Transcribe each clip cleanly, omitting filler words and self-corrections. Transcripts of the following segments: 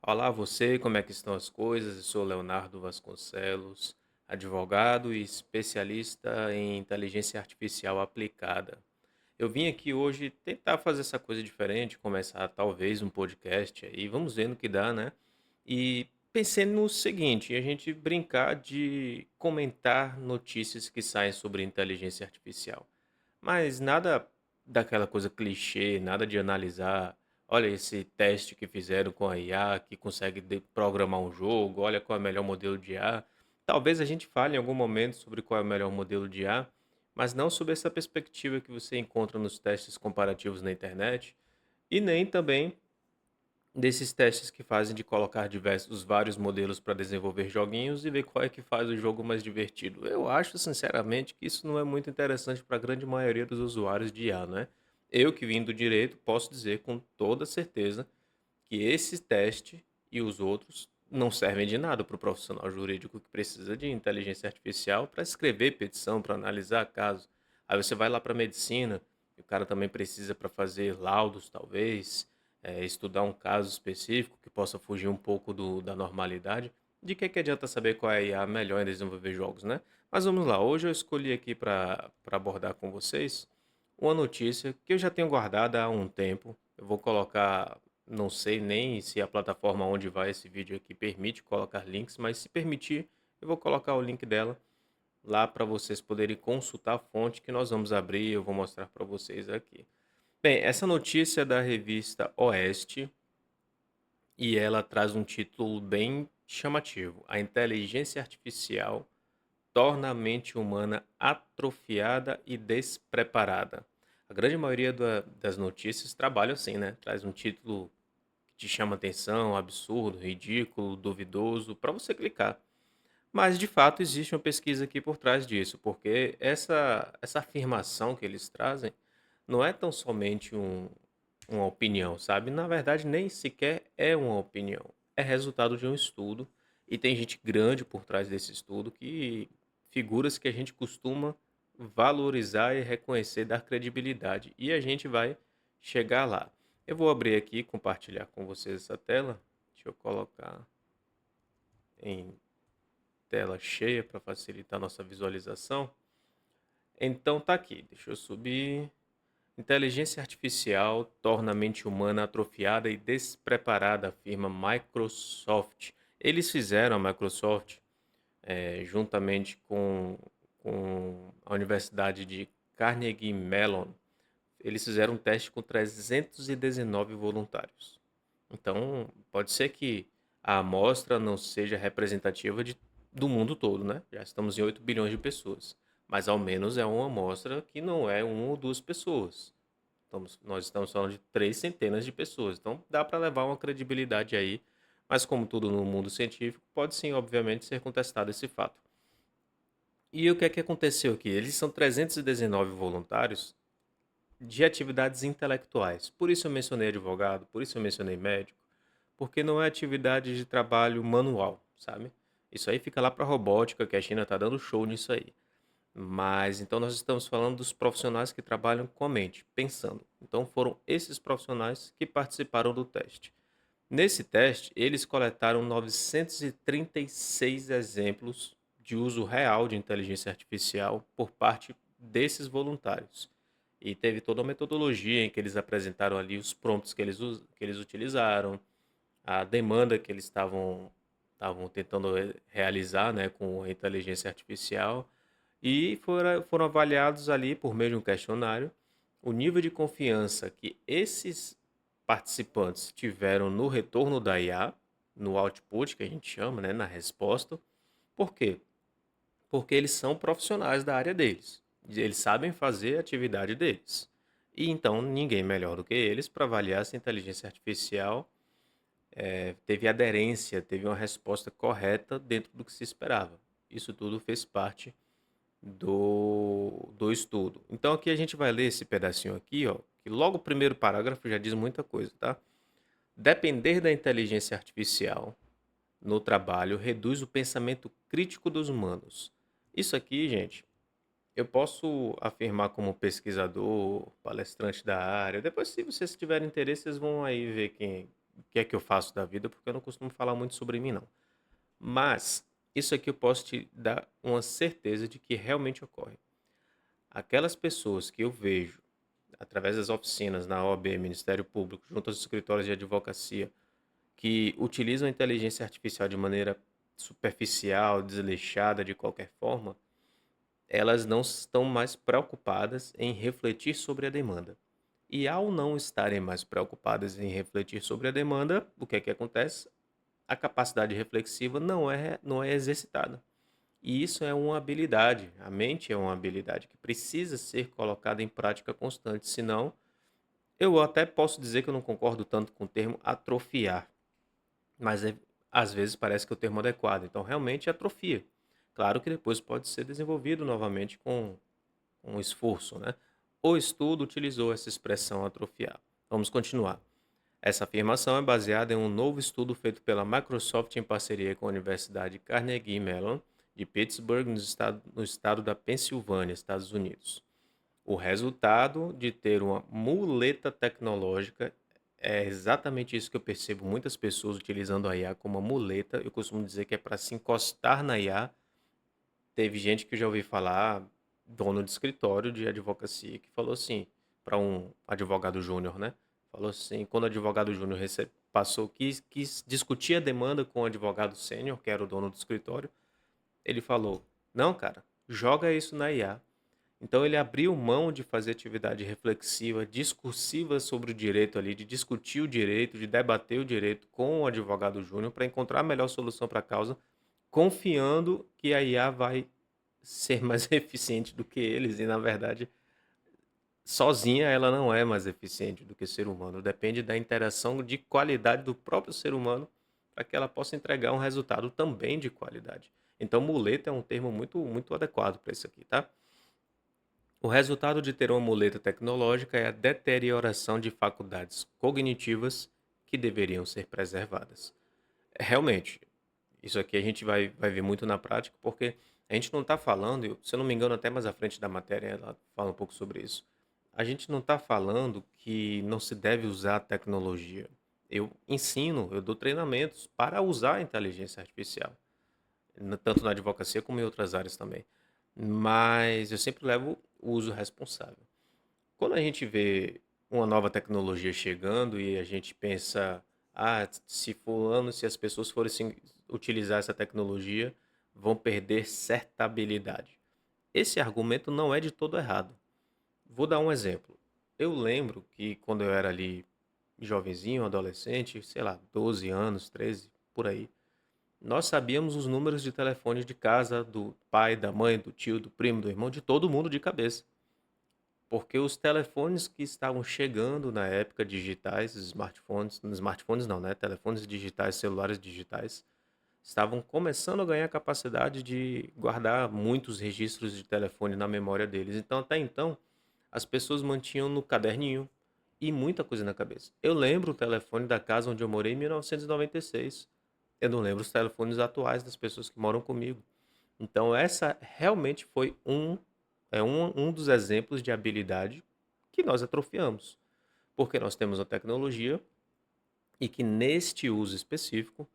Olá, você, como é que estão as coisas? Eu sou Leonardo Vasconcelos, advogado e especialista em inteligência artificial aplicada. Eu vim aqui hoje tentar fazer essa coisa diferente, começar talvez um podcast aí, vamos ver no que dá, né? E pensei no seguinte, a gente brincar de comentar notícias que saem sobre inteligência artificial. Mas nada daquela coisa clichê, nada de analisar, olha esse teste que fizeram com a IA que consegue programar um jogo, olha qual é o melhor modelo de IA. Talvez a gente fale em algum momento sobre qual é o melhor modelo de IA, mas não sobre essa perspectiva que você encontra nos testes comparativos na internet, e nem também desses testes que fazem de colocar diversos vários modelos para desenvolver joguinhos e ver qual é que faz o jogo mais divertido. Eu acho, sinceramente, que isso não é muito interessante para a grande maioria dos usuários de IA, né? Eu que vim do direito posso dizer com toda certeza que esse teste e os outros não servem de nada para o profissional jurídico que precisa de inteligência artificial para escrever petição, para analisar casos. Aí você vai lá para medicina, e o cara também precisa para fazer laudos, talvez, estudar um caso específico que possa fugir um pouco da normalidade. De que adianta saber qual é a IA melhor em desenvolver jogos, né? Mas vamos lá, hoje eu escolhi aqui para abordar com vocês uma notícia que eu já tenho guardada há um tempo. Eu vou colocar, não sei nem se a plataforma onde vai esse vídeo aqui permite colocar links, mas se permitir, eu vou colocar o link dela lá para vocês poderem consultar a fonte que nós vamos abrir e eu vou mostrar para vocês aqui. Bem, essa notícia é da revista Oeste e ela traz um título bem chamativo: A inteligência artificial torna a mente humana atrofiada e despreparada. A grande maioria das notícias trabalha assim, né? Traz um título que te chama atenção, absurdo, ridículo, duvidoso, para você clicar. Mas de fato existe uma pesquisa aqui por trás disso, porque essa afirmação que eles trazem não é tão somente uma opinião, sabe? Na verdade, nem sequer é uma opinião. É resultado de um estudo e tem gente grande por trás desse estudo que figuras que a gente costuma valorizar e reconhecer, dar credibilidade. E a gente vai chegar lá. Eu vou abrir aqui e compartilhar com vocês essa tela. Deixa eu colocar em tela cheia para facilitar a nossa visualização. Então tá aqui, deixa eu subir. Inteligência artificial torna a mente humana atrofiada e despreparada, afirma Microsoft. Eles fizeram, a Microsoft, juntamente com a Universidade de Carnegie Mellon, eles fizeram um teste com 319 voluntários. Então, pode ser que a amostra não seja representativa do mundo todo, né? Já estamos em 8 bilhões de pessoas. Mas ao menos é uma amostra que não é uma ou duas pessoas. Nós estamos falando de 3 centenas de pessoas. Então dá para levar uma credibilidade aí. Mas como tudo no mundo científico, pode sim, obviamente, ser contestado esse fato. E o que é que aconteceu aqui? Eles são 319 voluntários de atividades intelectuais. Por isso eu mencionei advogado, por isso eu mencionei médico, porque não é atividade de trabalho manual, sabe? Isso aí fica lá para robótica, que a China está dando show nisso aí. Mas então nós estamos falando dos profissionais que trabalham com a mente, pensando. Então foram esses profissionais que participaram do teste. Nesse teste, eles coletaram 936 exemplos de uso real de inteligência artificial por parte desses voluntários. E teve toda uma metodologia em que eles apresentaram ali os prompts que eles utilizaram, a demanda que eles estavam tentando realizar, né, com a inteligência artificial, e foram avaliados ali por meio de um questionário o nível de confiança que esses participantes tiveram no retorno da IA, no output que a gente chama, né, na resposta. Por quê? Porque eles são profissionais da área deles. Eles sabem fazer a atividade deles. E então ninguém melhor do que eles para avaliar se a inteligência artificial teve aderência, teve uma resposta correta dentro do que se esperava. Isso tudo fez parte do estudo. Então aqui a gente vai ler esse pedacinho aqui, ó, que logo o primeiro parágrafo já diz muita coisa, tá? Depender da inteligência artificial no trabalho reduz o pensamento crítico dos humanos. Isso aqui, gente, eu posso afirmar como pesquisador, palestrante da área. Depois, se vocês tiverem interesse, vocês vão aí ver quem, o que é que eu faço da vida, porque eu não costumo falar muito sobre mim, não. Mas isso aqui eu posso te dar uma certeza de que realmente ocorre. Aquelas pessoas que eu vejo através das oficinas na OAB, Ministério Público, junto aos escritórios de advocacia, que utilizam a inteligência artificial de maneira superficial, desleixada, de qualquer forma, elas não estão mais preocupadas em refletir sobre a demanda. E ao não estarem mais preocupadas em refletir sobre a demanda, o que é que acontece? A capacidade reflexiva não é exercitada. E isso é uma habilidade, a mente é uma habilidade que precisa ser colocada em prática constante, senão eu até posso dizer que eu não concordo tanto com o termo atrofiar, mas às vezes parece que é o termo adequado. Então, realmente atrofia. Claro que depois pode ser desenvolvido novamente com esforço, né? O estudo utilizou essa expressão atrofiar. Vamos continuar. Essa afirmação é baseada em um novo estudo feito pela Microsoft em parceria com a Universidade Carnegie Mellon de Pittsburgh, no estado da Pensilvânia, Estados Unidos. O resultado de ter uma muleta tecnológica é exatamente isso que eu percebo muitas pessoas utilizando a IA como uma muleta. Eu costumo dizer que é para se encostar na IA. Teve gente que eu já ouvi falar, dono de escritório de advocacia, que falou assim, para um advogado júnior, né? Falou assim, quando o advogado júnior passou, quis discutir a demanda com o advogado sênior, que era o dono do escritório, ele falou, não, cara, joga isso na IA. Então ele abriu mão de fazer atividade reflexiva, discursiva sobre o direito ali, de discutir o direito, de debater o direito com o advogado júnior para encontrar a melhor solução para a causa, confiando que a IA vai ser mais eficiente do que eles e, na verdade, sozinha ela não é mais eficiente do que o ser humano. Depende da interação de qualidade do próprio ser humano para que ela possa entregar um resultado também de qualidade. Então, muleta é um termo muito, muito adequado para isso aqui, tá? O resultado de ter uma muleta tecnológica é a deterioração de faculdades cognitivas que deveriam ser preservadas. Realmente, isso aqui a gente vai ver muito na prática, porque a gente não está falando, se eu não me engano, até mais à frente da matéria, ela fala um pouco sobre isso. A gente não está falando que não se deve usar a tecnologia. Eu ensino, eu dou treinamentos para usar a inteligência artificial, tanto na advocacia como em outras áreas também. Mas eu sempre levo o uso responsável. Quando a gente vê uma nova tecnologia chegando e a gente pensa, se as pessoas forem utilizar essa tecnologia, vão perder certa habilidade. Esse argumento não é de todo errado. Vou dar um exemplo. Eu lembro que quando eu era ali jovenzinho, adolescente, sei lá, 12 anos, 13, por aí, nós sabíamos os números de telefone de casa do pai, da mãe, do tio, do primo, do irmão, de todo mundo de cabeça. Porque os telefones que estavam chegando na época digitais, os smartphones não, né? Telefones digitais, celulares digitais, estavam começando a ganhar capacidade de guardar muitos registros de telefone na memória deles. Então, até então, as pessoas mantinham no caderninho e muita coisa na cabeça. Eu lembro o telefone da casa onde eu morei em 1996. Eu não lembro os telefones atuais das pessoas que moram comigo. Então, essa realmente foi um dos exemplos de habilidade que nós atrofiamos, porque nós temos a tecnologia e que neste uso específico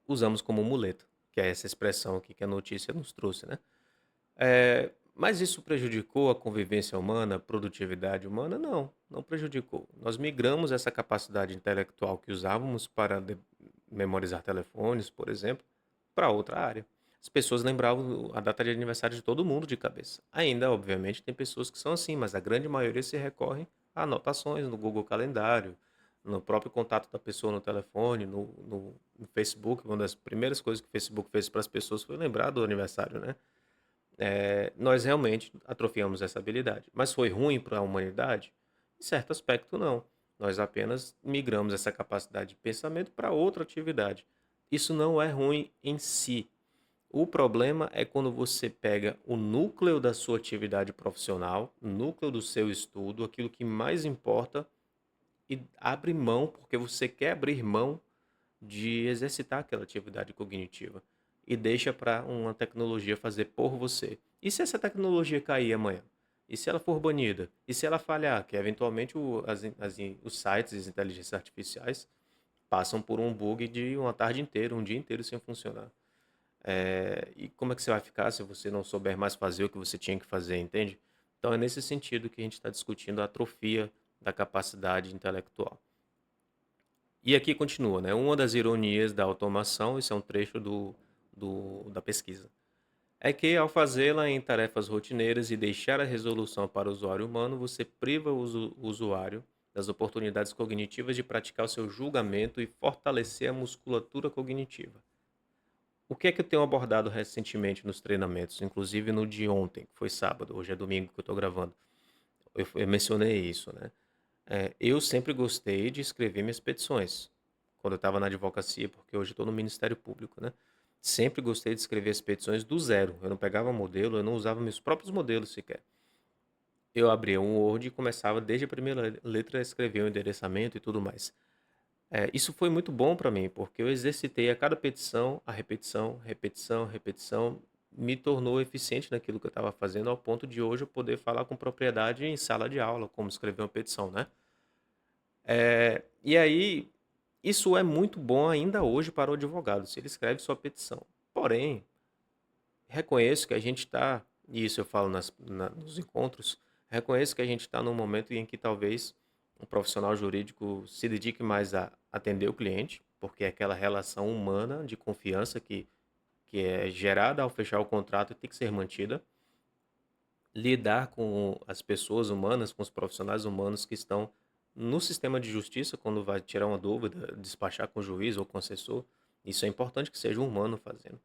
usamos como muleta, que é essa expressão aqui que a notícia nos trouxe, né? Mas isso prejudicou a convivência humana, a produtividade humana? Não, não prejudicou. Nós migramos essa capacidade intelectual que usávamos para memorizar telefones, por exemplo, para outra área. As pessoas lembravam a data de aniversário de todo mundo de cabeça. Ainda, obviamente, tem pessoas que são assim, mas a grande maioria se recorre a anotações no Google Calendário, no próprio contato da pessoa no telefone, no Facebook. Uma das primeiras coisas que o Facebook fez para as pessoas foi lembrar do aniversário, né? Nós realmente atrofiamos essa habilidade. Mas foi ruim para a humanidade? Em certo aspecto, não. Nós apenas migramos essa capacidade de pensamento para outra atividade. Isso não é ruim em si. O problema é quando você pega o núcleo da sua atividade profissional, o núcleo do seu estudo, aquilo que mais importa, e abre mão, porque você quer abrir mão de exercitar aquela atividade cognitiva e deixa para uma tecnologia fazer por você. E se essa tecnologia cair amanhã? E se ela for banida? E se ela falhar? Que eventualmente os sites, as inteligências artificiais passam por um bug de uma tarde inteira, um dia inteiro sem funcionar. E como é que você vai ficar se você não souber mais fazer o que você tinha que fazer, entende? Então é nesse sentido que a gente está discutindo a atrofia da capacidade intelectual. E aqui continua, né? Uma das ironias da automação, isso é um trecho da pesquisa, é que ao fazê-la em tarefas rotineiras e deixar a resolução para o usuário humano, você priva o usuário das oportunidades cognitivas de praticar o seu julgamento e fortalecer a musculatura cognitiva. O que é que eu tenho abordado recentemente nos treinamentos, inclusive no de ontem, que foi sábado, hoje é domingo que eu estou gravando. Eu mencionei isso, né? Eu sempre gostei de escrever minhas petições, quando eu estava na advocacia, porque hoje eu estou no Ministério Público, né? Sempre gostei de escrever as petições do zero. Eu não pegava modelo, eu não usava meus próprios modelos sequer. Eu abria um Word e começava desde a primeira letra a escrever o endereçamento e tudo mais. Isso foi muito bom para mim, porque eu exercitei a cada petição, a repetição, repetição, repetição, me tornou eficiente naquilo que eu estava fazendo, ao ponto de hoje eu poder falar com propriedade em sala de aula, como escrever uma petição, né? E aí, isso é muito bom ainda hoje para o advogado, se ele escreve sua petição. Porém, reconheço que a gente está, e isso eu falo nos encontros, reconheço que a gente está num momento em que talvez o profissional jurídico se dedique mais a atender o cliente, porque é aquela relação humana de confiança que é gerada ao fechar o contrato e tem que ser mantida. Lidar com as pessoas humanas, com os profissionais humanos que estão no sistema de justiça, quando vai tirar uma dúvida, despachar com o juiz ou com o assessor, isso é importante que seja um humano fazendo.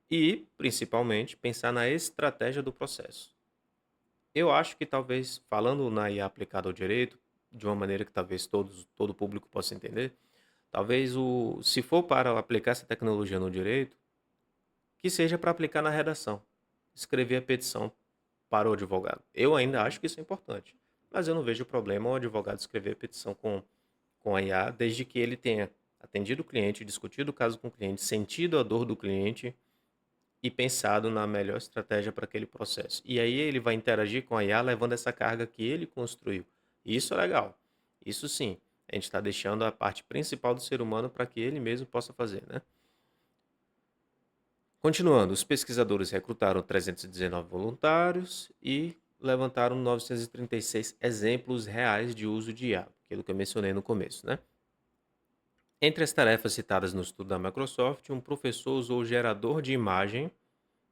E, principalmente, pensar na estratégia do processo. Eu acho que talvez, falando na IA aplicada ao direito, de uma maneira que talvez todo o público possa entender, talvez se for para aplicar essa tecnologia no direito, que seja para aplicar na redação. Escrever a petição para o advogado. Eu ainda acho que isso é importante, mas eu não vejo problema o advogado escrever a petição com a IA, desde que ele tenha atendido o cliente, discutido o caso com o cliente, sentido a dor do cliente e pensado na melhor estratégia para aquele processo. E aí ele vai interagir com a IA levando essa carga que ele construiu. E isso é legal. Isso sim, a gente está deixando a parte principal do ser humano para que ele mesmo possa fazer, né? Continuando, os pesquisadores recrutaram 319 voluntários e levantaram 936 exemplos reais de uso de IA, aquilo que eu mencionei no começo, né? Entre as tarefas citadas no estudo da Microsoft, um professor usou o gerador de imagem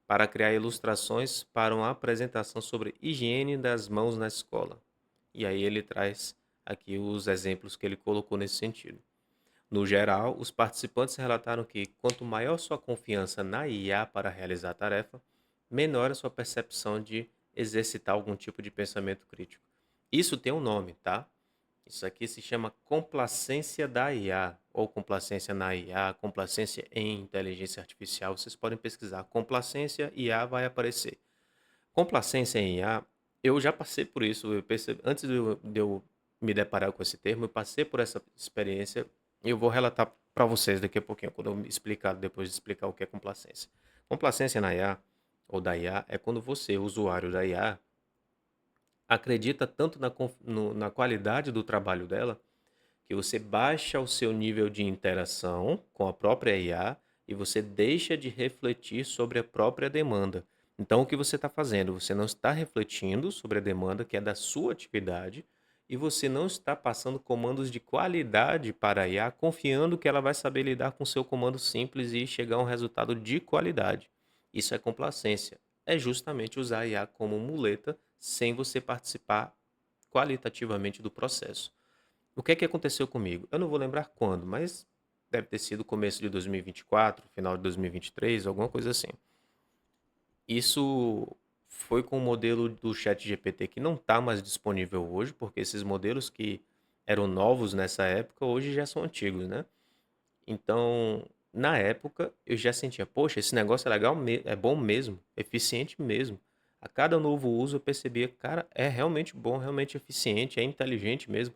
para criar ilustrações para uma apresentação sobre higiene das mãos na escola. E aí ele traz aqui os exemplos que ele colocou nesse sentido. No geral, os participantes relataram que quanto maior sua confiança na IA para realizar a tarefa, menor a sua percepção de exercitar algum tipo de pensamento crítico. Isso tem um nome, tá? Isso aqui se chama complacência da IA, ou complacência na IA, complacência em inteligência artificial. Vocês podem pesquisar complacência IA, vai aparecer. Complacência em IA, eu já passei por isso. Antes de eu me deparar com esse termo, eu passei por essa experiência. E eu vou relatar para vocês daqui a pouquinho, quando eu me explicar, depois de explicar o que é complacência. Complacência na IA, ou da IA, é quando você, usuário da IA, acredita tanto na qualidade do trabalho dela que você baixa o seu nível de interação com a própria IA e você deixa de refletir sobre a própria demanda. Então, o que você está fazendo? Você não está refletindo sobre a demanda que é da sua atividade e você não está passando comandos de qualidade para a IA, confiando que ela vai saber lidar com o seu comando simples e chegar a um resultado de qualidade. Isso é complacência. É justamente usar a IA como muleta sem você participar qualitativamente do processo. O que é que aconteceu comigo? Eu não vou lembrar quando, mas deve ter sido começo de 2024, final de 2023, alguma coisa assim. Isso foi com o modelo do ChatGPT que não está mais disponível hoje, porque esses modelos que eram novos nessa época, hoje já são antigos, né? Então, na época, eu já sentia, poxa, esse negócio é legal, é bom mesmo, eficiente mesmo. A cada novo uso eu percebia, cara, é realmente bom, realmente eficiente, é inteligente mesmo.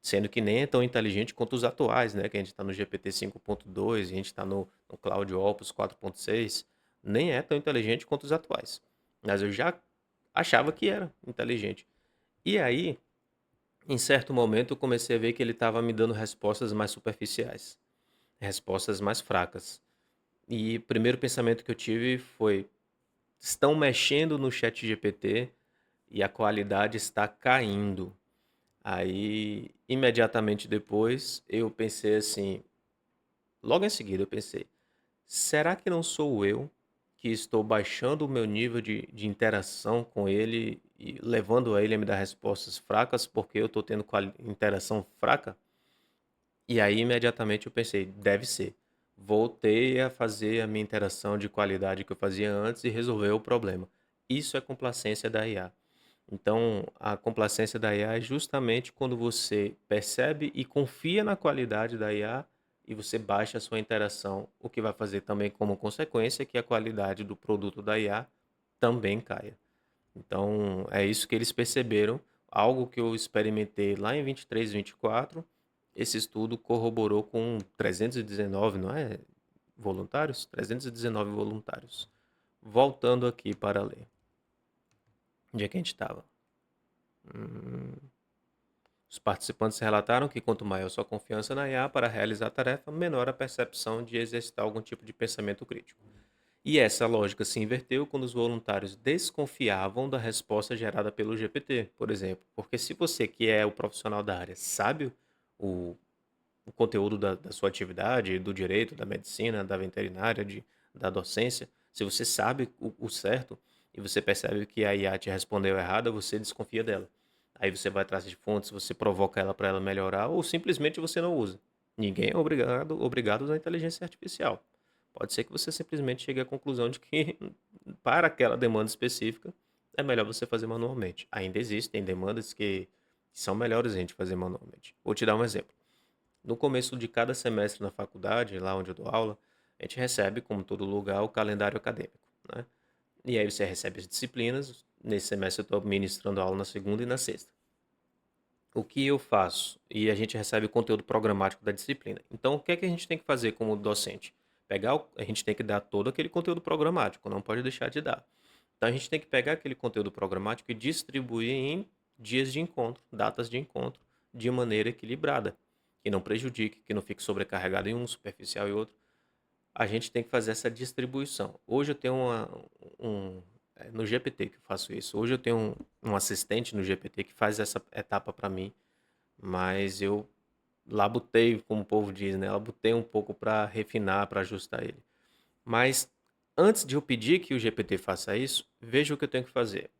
Sendo que nem é tão inteligente quanto os atuais, né? Que a gente está no GPT 5.2, a gente está no Cloud Opus 4.6. Nem é tão inteligente quanto os atuais. Mas eu já achava que era inteligente. E aí, Em certo momento, eu comecei a ver que ele estava me dando respostas mais superficiais, respostas mais fracas. E o primeiro pensamento que eu tive foi: estão mexendo no chat GPT e a qualidade está caindo. Aí, imediatamente depois, eu pensei assim, logo em seguida eu pensei: será que não sou eu que estou baixando o meu nível de interação com ele e levando a ele a me dar respostas fracas porque eu estou tendo interação fraca? E aí, imediatamente, eu pensei: deve ser. Voltei a fazer a minha interação de qualidade que eu fazia antes e resolveu o problema. Isso é complacência da IA. Então, a complacência da IA é justamente quando você percebe e confia na qualidade da IA e você baixa a sua interação, o que vai fazer também como consequência que a qualidade do produto da IA também caia. Então, é isso que eles perceberam, algo que eu experimentei lá em 23, 24. Esse estudo corroborou com 319, não é? Voluntários? 319 voluntários. Voltando aqui para ler. Onde é que a gente estava? Os participantes relataram que quanto maior sua confiança na IA para realizar a tarefa, menor a percepção de exercitar algum tipo de pensamento crítico. E essa lógica se inverteu quando os voluntários desconfiavam da resposta gerada pelo GPT, por exemplo. Porque se você, que é o profissional da área, sabe o, o conteúdo da sua atividade, do direito, da medicina, da veterinária, da docência, se você sabe o certo e você percebe que a IA te respondeu errada, você desconfia dela. Aí você vai atrás de fontes, você provoca ela para ela melhorar ou simplesmente você não usa. Ninguém é obrigado a usar inteligência artificial. Pode ser que você simplesmente chegue à conclusão de que para aquela demanda específica é melhor você fazer manualmente. Ainda existem demandas que são melhores a gente fazer manualmente. Vou te dar um exemplo. No começo de cada semestre na faculdade, lá onde eu dou aula, a gente recebe, como todo lugar, o calendário acadêmico, né? E aí você recebe as disciplinas. Nesse semestre eu estou ministrando aula na segunda e na sexta. O que eu faço? E a gente recebe o conteúdo programático da disciplina. Então, o que é que a gente tem que fazer como docente? A gente tem que dar todo aquele conteúdo programático, não pode deixar de dar. Então, a gente tem que pegar aquele conteúdo programático e distribuir em dias de encontro, datas de encontro, de maneira equilibrada, que não prejudique, que não fique sobrecarregado em um, superficial em outro. A gente tem que fazer essa distribuição. Hoje eu tenho um, no GPT que eu faço isso. Hoje eu tenho um assistente no GPT que faz essa etapa para mim, mas eu labutei, como o povo diz, né? Labutei um pouco para refinar, para ajustar ele. Mas antes de eu pedir que o GPT faça isso, veja o que eu tenho que fazer.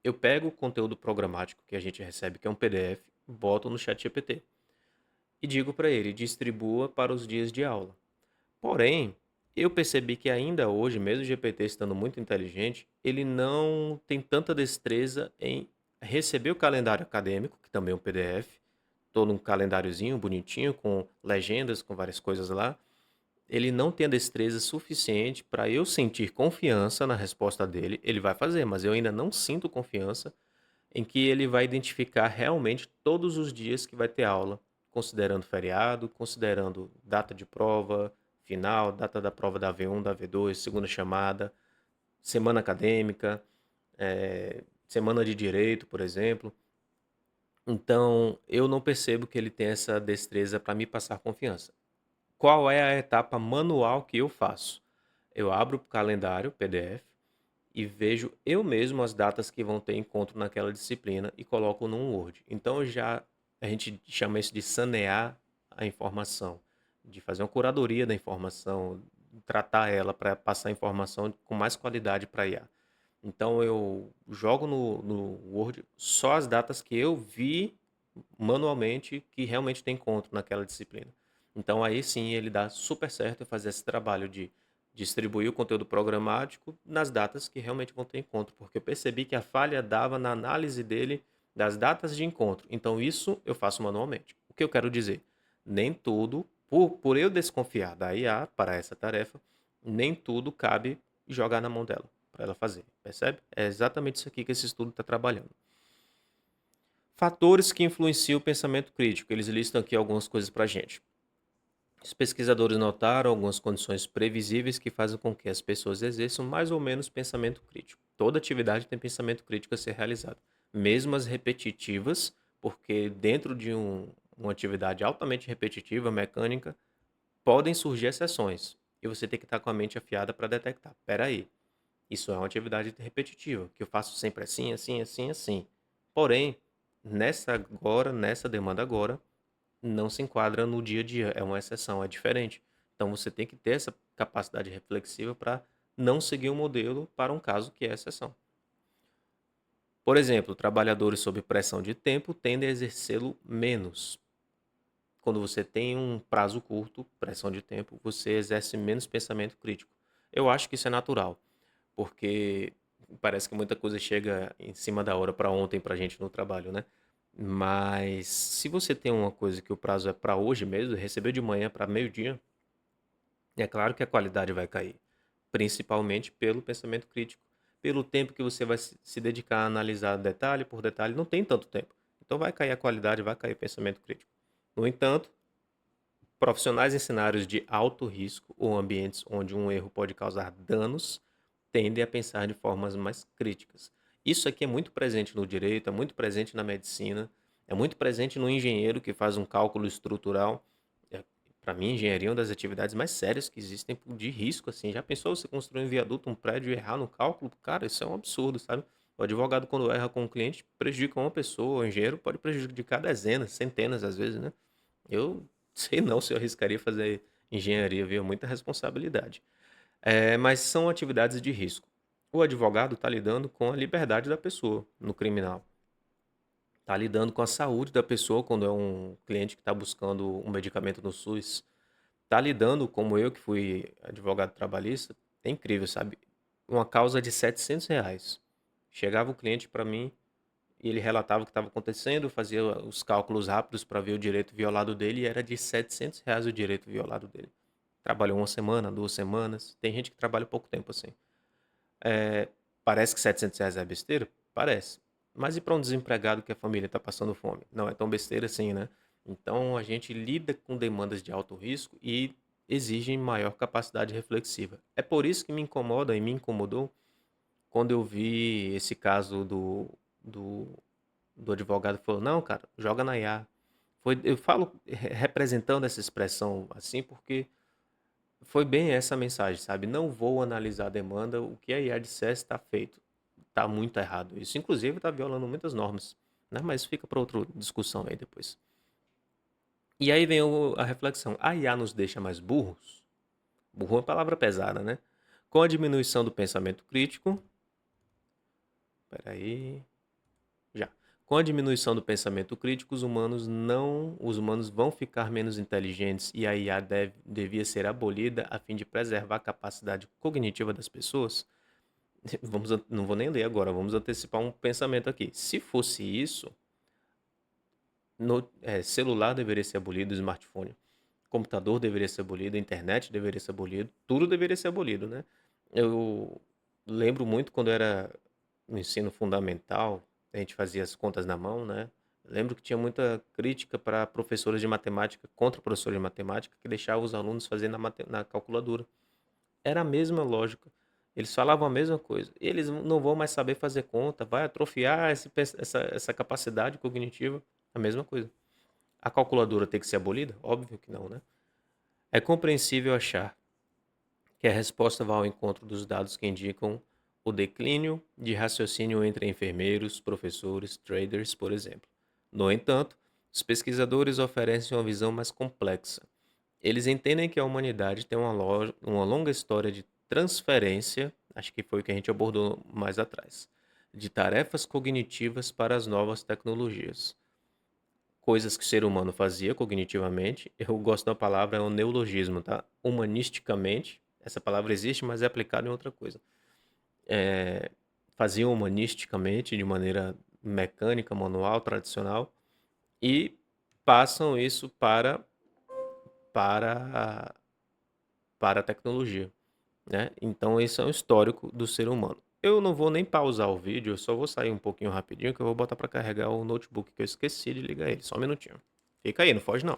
Eu pego o conteúdo programático que a gente recebe, que é um PDF, boto no chat GPT e digo para ele: distribua para os dias de aula. Porém, eu percebi que ainda hoje, mesmo o GPT estando muito inteligente, ele não tem tanta destreza em receber o calendário acadêmico, que também é um PDF, todo um calendáriozinho bonitinho, com legendas, com várias coisas lá. Ele não tem a destreza suficiente para eu sentir confiança na resposta dele. Ele vai fazer, mas eu ainda não sinto confiança em que ele vai identificar realmente todos os dias que vai ter aula, considerando feriado, considerando data de prova final, data da prova da V1, da V2, segunda chamada, semana acadêmica, semana de direito, por exemplo. Então, eu não percebo que ele tem essa destreza para me passar confiança. Qual é a etapa manual que eu faço? Eu abro o calendário PDF e vejo eu mesmo as datas que vão ter encontro naquela disciplina e coloco num Word. Então a gente chama isso de sanear a informação, de fazer uma curadoria da informação, tratar ela para passar a informação com mais qualidade para IA. Então eu jogo no Word só as datas que eu vi manualmente que realmente tem encontro naquela disciplina. Então aí sim ele dá super certo em fazer esse trabalho de distribuir o conteúdo programático nas datas que realmente vão ter encontro, porque eu percebi que a falha dava na análise dele das datas de encontro. Então isso eu faço manualmente. O que eu quero dizer? Nem tudo, por eu desconfiar da IA para essa tarefa, nem tudo cabe jogar na mão dela para ela fazer, percebe? É exatamente isso aqui que esse estudo está trabalhando. Fatores que influenciam o pensamento crítico. Eles listam aqui algumas coisas para a gente. Os pesquisadores notaram algumas condições previsíveis que fazem com que as pessoas exerçam mais ou menos pensamento crítico. Toda atividade tem pensamento crítico a ser realizado, mesmo as repetitivas, porque dentro de uma atividade altamente repetitiva, mecânica, podem surgir exceções, e você tem que estar com a mente afiada para detectar: "Espera aí, isso é uma atividade repetitiva, que eu faço sempre assim, assim, assim, assim. Porém, nessa demanda agora, não se enquadra no dia a dia, é uma exceção, é diferente". Então você tem que ter essa capacidade reflexiva para não seguir um modelo para um caso que é exceção. Por exemplo, trabalhadores sob pressão de tempo tendem a exercê-lo menos. Quando você tem um prazo curto, pressão de tempo, você exerce menos pensamento crítico. Eu acho que isso é natural, porque parece que muita coisa chega em cima da hora para ontem para a gente no trabalho, né? Mas se você tem uma coisa que o prazo é para hoje mesmo, recebeu de manhã para meio-dia, é claro que a qualidade vai cair, principalmente pelo pensamento crítico, pelo tempo que você vai se dedicar a analisar detalhe por detalhe, não tem tanto tempo. Então vai cair a qualidade, vai cair o pensamento crítico. No entanto, profissionais em cenários de alto risco ou ambientes onde um erro pode causar danos tendem a pensar de formas mais críticas. Isso aqui é muito presente no direito, é muito presente na medicina, é muito presente no engenheiro que faz um cálculo estrutural. Para mim, engenharia é uma das atividades mais sérias que existem de risco, assim. Já pensou você construir um viaduto, um prédio e errar no cálculo? Cara, isso é um absurdo, sabe? O advogado, quando erra com o cliente, prejudica uma pessoa, o engenheiro pode prejudicar dezenas, centenas às vezes, né? Eu sei não se eu arriscaria fazer engenharia, viu? Muita responsabilidade. Mas são atividades de risco. O advogado está lidando com a liberdade da pessoa no criminal. Está lidando com a saúde da pessoa quando é um cliente que está buscando um medicamento no SUS. Está lidando, como eu que fui advogado trabalhista, é incrível, sabe? Uma causa de R$ 700. Chegava o cliente para mim e ele relatava o que estava acontecendo, fazia os cálculos rápidos para ver o direito violado dele e era de R$ 700 o direito violado dele. Trabalhou uma semana, 2 semanas. Tem gente que trabalha pouco tempo assim. É, parece que R$ 700 é besteira? Parece. Mas e para um desempregado que a família está passando fome? Não é tão besteira assim, né? Então a gente lida com demandas de alto risco e exigem maior capacidade reflexiva. É por isso que me incomoda e me incomodou quando eu vi esse caso do, do advogado que falou: não, cara, joga na IA. Eu falo representando essa expressão assim porque foi bem essa mensagem, sabe? Não vou analisar a demanda, o que a IA dissesse está feito. Está muito errado. Isso, inclusive, está violando muitas normas, né? Mas fica para outra discussão aí depois. E aí vem a reflexão. A IA nos deixa mais burros? Burro é uma palavra pesada, né? Com a diminuição do pensamento crítico. Peraí. Já. Com a diminuição do pensamento crítico, os humanos vão ficar menos inteligentes e a IA devia ser abolida a fim de preservar a capacidade cognitiva das pessoas? Não vou nem ler agora, vamos antecipar um pensamento aqui. Se fosse isso, celular deveria ser abolido, smartphone, computador deveria ser abolido, internet deveria ser abolido, tudo deveria ser abolido, né? Eu lembro muito quando era no ensino fundamental, a gente fazia as contas na mão, né? Lembro que tinha muita crítica para professores de matemática contra professores de matemática que deixavam os alunos fazer na calculadora. Era a mesma lógica. Eles falavam a mesma coisa. Eles não vão mais saber fazer conta, vai atrofiar essa capacidade cognitiva. A mesma coisa. A calculadora tem que ser abolida? Óbvio que não, né? É compreensível achar que a resposta vá ao encontro dos dados que indicam o declínio de raciocínio entre enfermeiros, professores, traders, por exemplo. No entanto, os pesquisadores oferecem uma visão mais complexa. Eles entendem que a humanidade tem uma longa história de transferência, acho que foi o que a gente abordou mais atrás, de tarefas cognitivas para as novas tecnologias. Coisas que o ser humano fazia cognitivamente, eu gosto da palavra, é um neologismo, tá? Humanisticamente, essa palavra existe, mas é aplicada em outra coisa. É, faziam humanisticamente, de maneira mecânica, manual, tradicional, e passam isso para, para a tecnologia, né? Então esse é um histórico do ser humano. Eu não vou nem pausar o vídeo, eu só vou sair um pouquinho rapidinho que eu vou botar para carregar o notebook que eu esqueci de ligar ele. Só um minutinho. Fica aí, não foge não.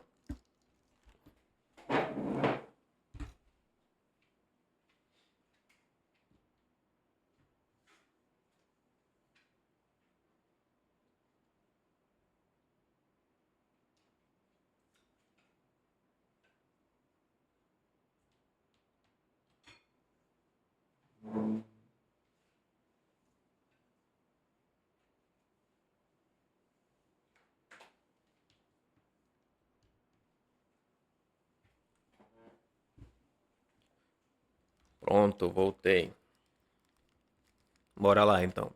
Pronto, voltei. Bora lá então.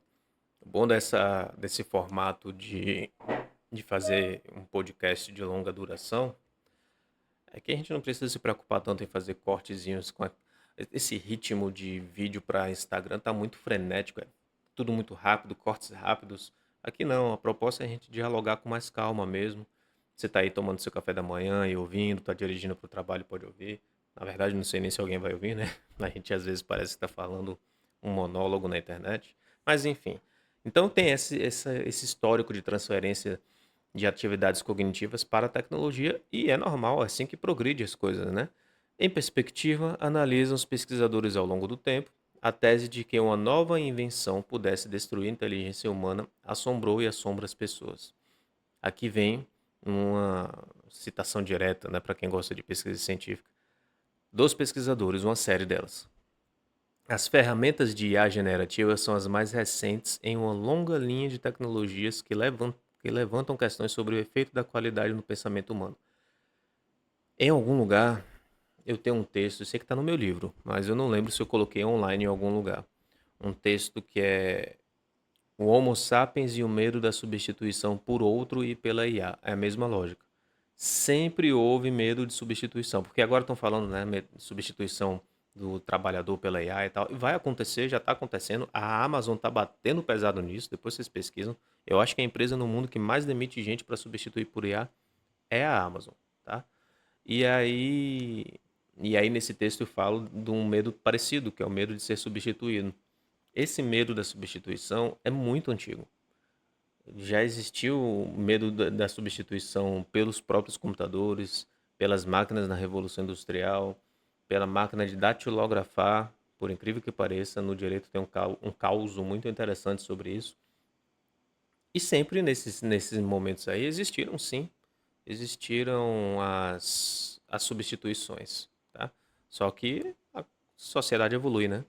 O bom desse formato de fazer um podcast de longa duração é que a gente não precisa se preocupar tanto em fazer cortezinhos esse ritmo de vídeo para Instagram tá muito frenético, é tudo muito rápido, cortes rápidos. Aqui não, a proposta é a gente dialogar com mais calma mesmo. Você tá aí tomando seu café da manhã e ouvindo, tá dirigindo para o trabalho, pode ouvir. Na verdade, não sei nem se alguém vai ouvir, né? A gente às vezes parece que tá falando um monólogo na internet. Mas enfim. Então tem esse histórico de transferência de atividades cognitivas para a tecnologia e é normal, é assim que progride as coisas, né? Em perspectiva, analisam os pesquisadores ao longo do tempo, a tese de que uma nova invenção pudesse destruir a inteligência humana assombrou e assombra as pessoas. Aqui vem uma citação direta, né, para quem gosta de pesquisa científica, dos pesquisadores, uma série delas. As ferramentas de IA generativa são as mais recentes em uma longa linha de tecnologias que levantam questões sobre o efeito da qualidade no pensamento humano. Em algum lugar, eu tenho um texto, eu sei que está no meu livro, mas eu não lembro se eu coloquei online em algum lugar. Um texto que é o Homo sapiens e o medo da substituição por outro e pela IA. É a mesma lógica. Sempre houve medo de substituição, porque agora estão falando, né, de substituição do trabalhador pela IA e tal. E vai acontecer, já está acontecendo. A Amazon está batendo pesado nisso, depois vocês pesquisam. Eu acho que a empresa no mundo que mais demite gente para substituir por IA é a Amazon, tá? E aí, e aí nesse texto eu falo de um medo parecido, que é o medo de ser substituído. Esse medo da substituição é muito antigo. Já existiu o medo da substituição pelos próprios computadores, pelas máquinas na Revolução Industrial, pela máquina de datilografar, por incrível que pareça, no direito tem um causo muito interessante sobre isso. E sempre nesses momentos aí existiram, sim, existiram as substituições, tá? Só que a sociedade evolui, né?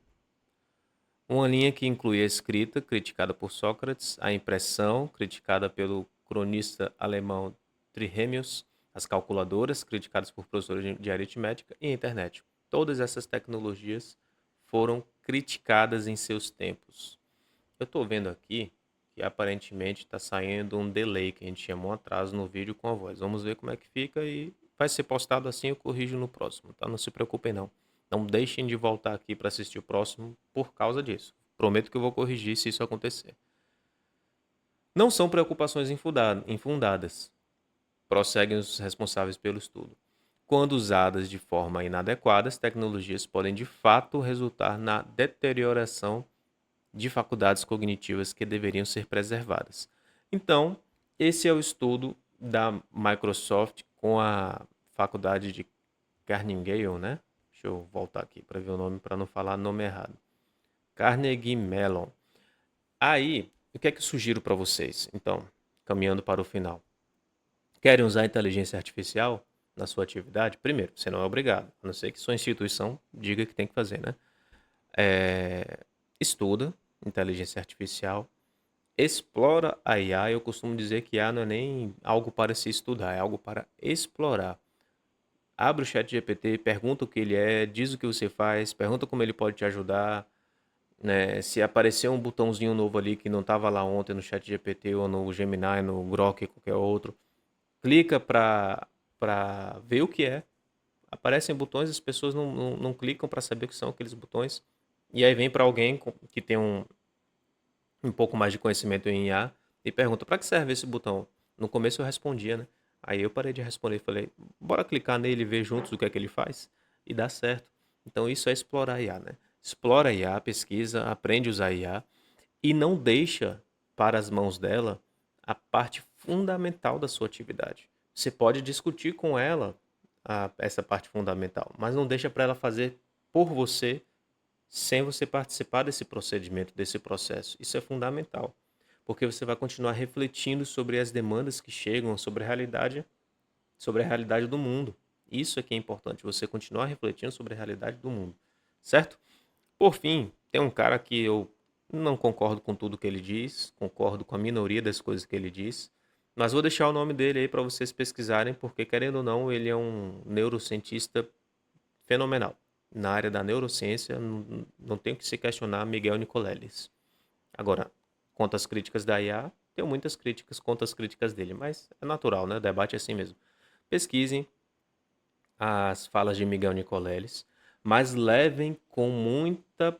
Uma linha que inclui a escrita, criticada por Sócrates, a impressão, criticada pelo cronista alemão Trihemius, as calculadoras, criticadas por professores de aritmética, e a internet. Todas essas tecnologias foram criticadas em seus tempos. Eu estou vendo aqui que aparentemente está saindo um delay, que a gente chama um atraso no vídeo com a voz. Vamos ver como é que fica e vai ser postado assim, eu corrijo no próximo, tá? Não se preocupem não. Não deixem de voltar aqui para assistir o próximo por causa disso. Prometo que eu vou corrigir se isso acontecer. Não são preocupações infundadas, prosseguem os responsáveis pelo estudo. Quando usadas de forma inadequada, as tecnologias podem de fato resultar na deterioração de faculdades cognitivas que deveriam ser preservadas. Então, esse é o estudo da Microsoft com a faculdade de Carnegie, né? Deixa eu voltar aqui para ver o nome, para não falar nome errado. Carnegie Mellon. Aí, o que é que eu sugiro para vocês? Então, caminhando para o final. Querem usar a inteligência artificial na sua atividade? Primeiro, você não é obrigado, a não ser que sua instituição diga que tem que fazer, né? Estuda inteligência artificial, explora a IA. Eu costumo dizer que IA não é nem algo para se estudar, é algo para explorar. Abre o chat GPT, pergunta o que ele é, diz o que você faz, pergunta como ele pode te ajudar, né? Se aparecer um botãozinho novo ali que não estava lá ontem no chat GPT ou no Gemini, no Grok, qualquer outro, clica para ver o que é. Aparecem botões, as pessoas não clicam para saber o que são aqueles botões. E aí vem para alguém que tem um pouco mais de conhecimento em IA e pergunta: para que serve esse botão? No começo eu respondia, né? Aí eu parei de responder e falei: bora clicar nele e ver juntos o que é que ele faz? E dá certo. Então isso é explorar a IA, né? Explora a IA, pesquisa, aprende a usar a IA e não deixa para as mãos dela a parte fundamental da sua atividade. Você pode discutir com ela essa parte fundamental, mas não deixa para ela fazer por você sem você participar desse procedimento, desse processo. Isso é fundamental, porque você vai continuar refletindo sobre as demandas que chegam, sobre a realidade do mundo. Isso é que é importante, você continuar refletindo sobre a realidade do mundo, certo? Por fim, tem um cara que eu não concordo com tudo que ele diz, concordo com a minoria das coisas que ele diz, mas vou deixar o nome dele aí para vocês pesquisarem, porque querendo ou não, ele é um neurocientista fenomenal. Na área da neurociência, não tem que se questionar Miguel Nicoleles. Agora, quanto às críticas da IA, tenho muitas críticas contra as críticas dele, mas é natural, né? Debate é assim mesmo. Pesquisem as falas de Miguel Nicoleles, mas levem com muita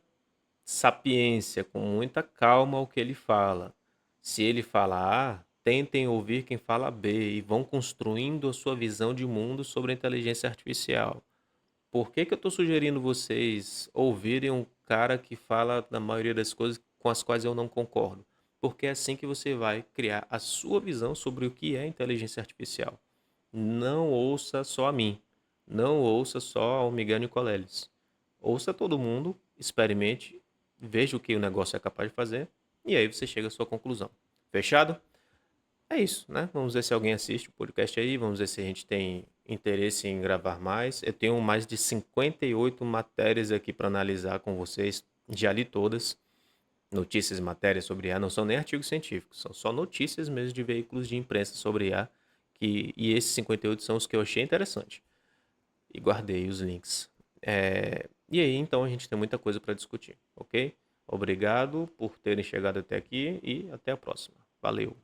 sapiência, com muita calma o que ele fala. Se ele fala A, tentem ouvir quem fala B e vão construindo a sua visão de mundo sobre a inteligência artificial. Por que que eu estou sugerindo vocês ouvirem um cara que fala da maioria das coisas com as quais eu não concordo? Porque é assim que você vai criar a sua visão sobre o que é inteligência artificial. Não ouça só a mim. Não ouça só ao Miguel Nicoleles. Ouça todo mundo, experimente, veja o que o negócio é capaz de fazer e aí você chega à sua conclusão. Fechado? É isso, né? Vamos ver se alguém assiste o podcast aí, vamos ver se a gente tem interesse em gravar mais. Eu tenho mais de 58 matérias aqui para analisar com vocês, já li todas. Notícias e matérias sobre IA, não são nem artigos científicos, são só notícias mesmo de veículos de imprensa sobre IA, e esses 58 são os que eu achei interessante. E guardei os links. E aí, então, a gente tem muita coisa para discutir, ok? Obrigado por terem chegado até aqui e até a próxima. Valeu!